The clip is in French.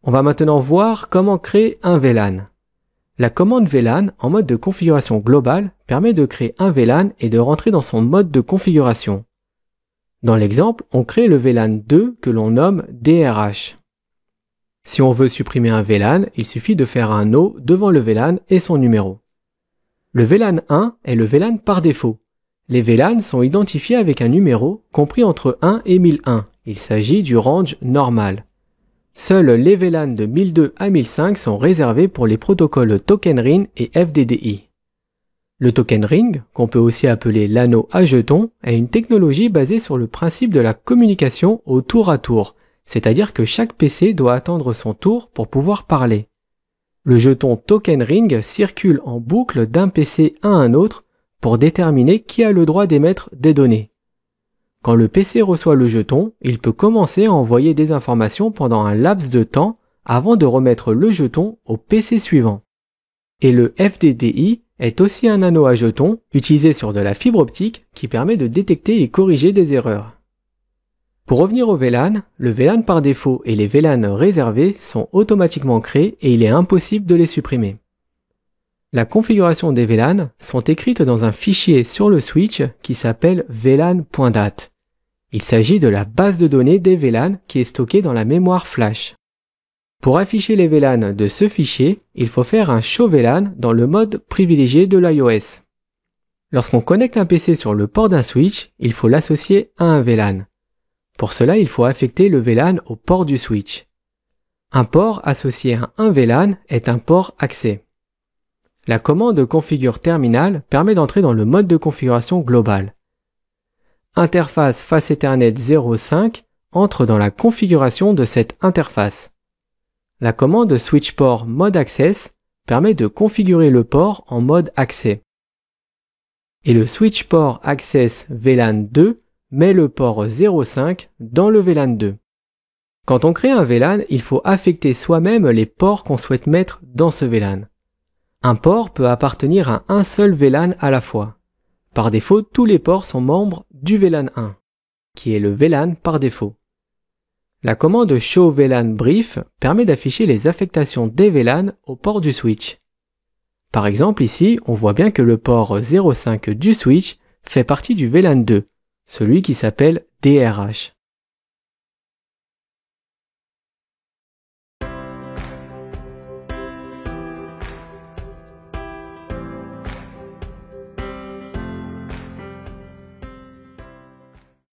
On va maintenant voir comment créer un VLAN. La commande VLAN en mode de configuration globale permet de créer un VLAN et de rentrer dans son mode de configuration. Dans l'exemple, on crée le VLAN 2 que l'on nomme DRH. Si on veut supprimer un VLAN, il suffit de faire un no devant le VLAN et son numéro. Le VLAN 1 est le VLAN par défaut. Les VLAN sont identifiés avec un numéro compris entre 1 et 1001. Il s'agit du range normal. Seuls les VLAN de 1002 à 1005 sont réservés pour les protocoles Token Ring et FDDI. Le Token Ring, qu'on peut aussi appeler l'anneau à jetons, est une technologie basée sur le principe de la communication au tour à tour, c'est-à-dire que chaque PC doit attendre son tour pour pouvoir parler. Le jeton Token Ring circule en boucle d'un PC à un autre pour déterminer qui a le droit d'émettre des données. Quand le PC reçoit le jeton, il peut commencer à envoyer des informations pendant un laps de temps avant de remettre le jeton au PC suivant. Et le FDDI est aussi un anneau à jetons utilisé sur de la fibre optique qui permet de détecter et corriger des erreurs. Pour revenir au VLAN, le VLAN par défaut et les VLAN réservés sont automatiquement créés et il est impossible de les supprimer. La configuration des VLAN sont écrites dans un fichier sur le switch qui s'appelle VLAN.dat. Il s'agit de la base de données des VLAN qui est stockée dans la mémoire flash. Pour afficher les VLAN de ce fichier, il faut faire un show VLAN dans le mode privilégié de l'iOS. Lorsqu'on connecte un PC sur le port d'un switch, il faut l'associer à un VLAN. Pour cela, il faut affecter le VLAN au port du switch. Un port associé à un VLAN est un port accès. La commande configure terminal permet d'entrer dans le mode de configuration globale. Interface face Ethernet 0.5 entre dans la configuration de cette interface. La commande switch port mode access permet de configurer le port en mode accès. Et le switch port access VLAN 2 met le port 0.5 dans le VLAN 2. Quand on crée un VLAN, il faut affecter soi-même les ports qu'on souhaite mettre dans ce VLAN. Un port peut appartenir à un seul VLAN à la fois. Par défaut, tous les ports sont membres du VLAN 1, qui est le VLAN par défaut. La commande show VLAN brief permet d'afficher les affectations des VLAN au port du switch. Par exemple, ici, on voit bien que le port 0.5 du switch fait partie du VLAN 2, celui qui s'appelle DRH.